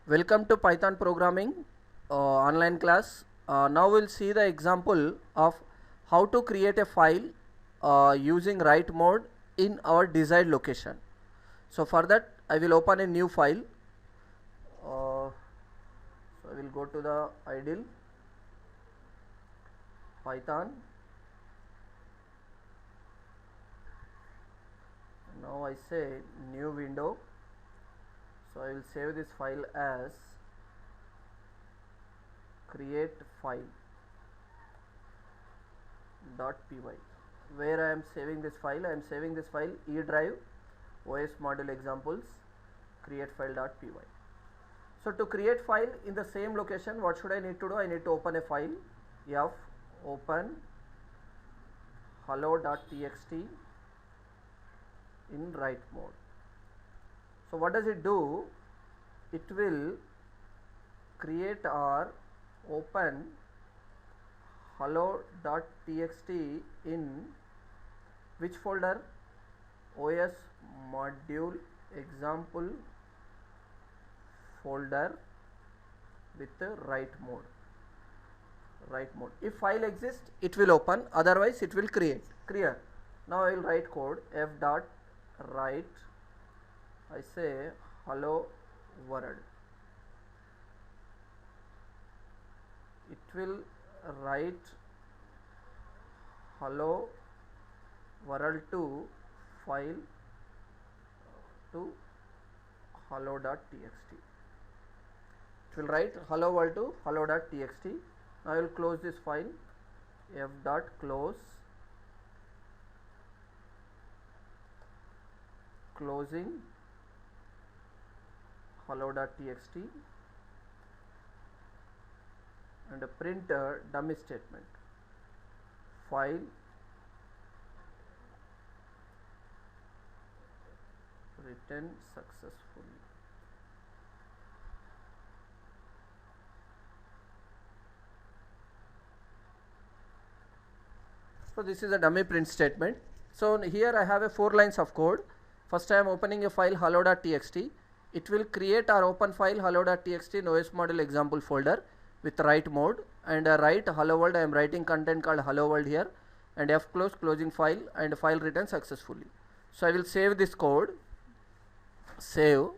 Welcome to Python programming online class. Now we'll see the example of how to create a file using write mode in our desired location. So for that I will open a new file. So I will go to the idle Python. Now I say new window. So I will save this file as create file .py. Where I am saving this file? I am saving this file E drive OS module examples create file.py. So to create file in the same location, what should I need to do? I need to open a file f open hello.txt in write mode. So what does it do? It will create or open hello.txt in which folder? OS module example folder with the write mode. If file exists, it will open, otherwise it will create. Clear? Now I will write code f dot write, I say hello world. It will write hello world to file to hello.txt. It will write hello world to hello.txt. Now I will close this file f dot close, closing hello.txt and a print dummy statement file written successfully. So this is a dummy print statement. So here I have a 4 lines of code. First I am opening a file hello.txt. It will create or open file hello.txt in OS module example folder with write mode, and write hello world. I am writing content called hello world here, and f close, closing file, and file written successfully. So I will save this code, save,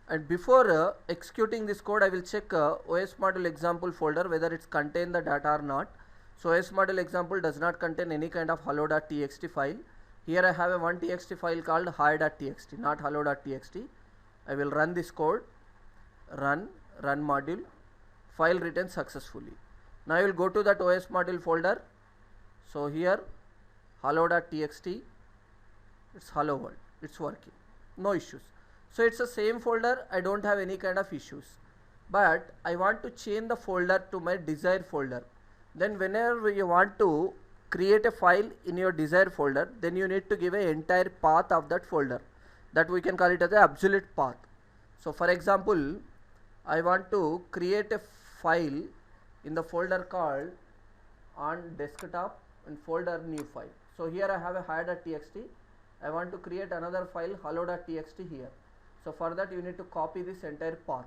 and before executing this code I will check OS module example folder whether it's contain the data or not. So OS module example does not contain any kind of hello.txt file. Here I have a one txt file called hi.txt, not hello.txt. I will run this code, run module, file written successfully. Now I will go to that OS module folder. So here hello.txt, it's hello world, it's working, no issues. So it's the same folder, I don't have any kind of issues, but I want to change the folder to my desired folder. Then whenever you want to create a file in your desired folder, then you need to give an entire path of that folder, that we can call it as the absolute path. So for example, I want to create a file in the folder called on desktop and folder new file. So here I have a hi.txt. I want to create another file hello.txt here. So for that you need to copy this entire path.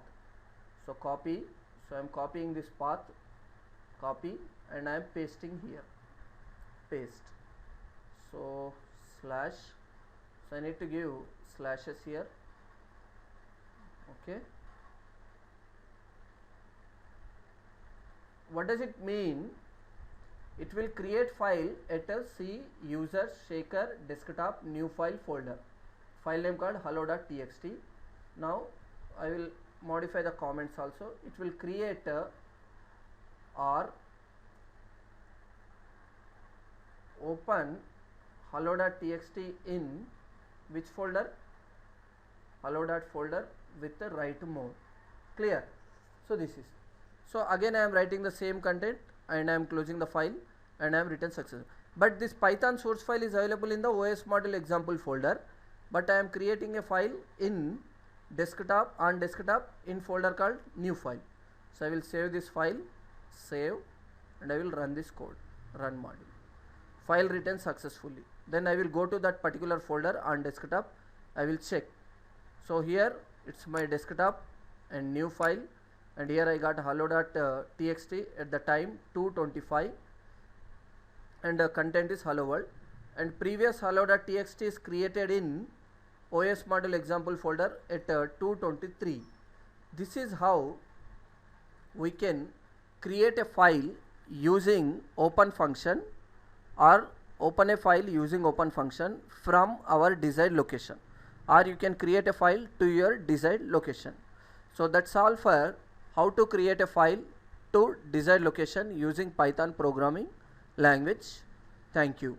So copy, so I am copying this path, copy, and I am pasting here, paste. So slash, so I need to give slashes here, okay. What does it mean? It will create file at a C user shaker desktop new file folder, file name called hello.txt. Now I will modify the comments also. It will create or open hello.txt in which folder? Hello.folder with the write mode. Clear? So this is. So again I am writing the same content and I am closing the file and I am written success. But this Python source file is available in the OS module example folder, but I am creating a file in desktop, on desktop, in folder called new file. So I will save this file, save, and I will run this code, run module, file written successfully. Then I will go to that particular folder on desktop, I will check. So here it's my desktop, and new file, and here I got hello.txt at the time 2:25, and content is hello world, and previous hello.txt is created in OS module example folder at 2:23. This is how we can create a file using open function or open a file using open function from our desired location, or you can create a file to your desired location. So that's all for how to create a file to desired location using Python programming language. Thank you.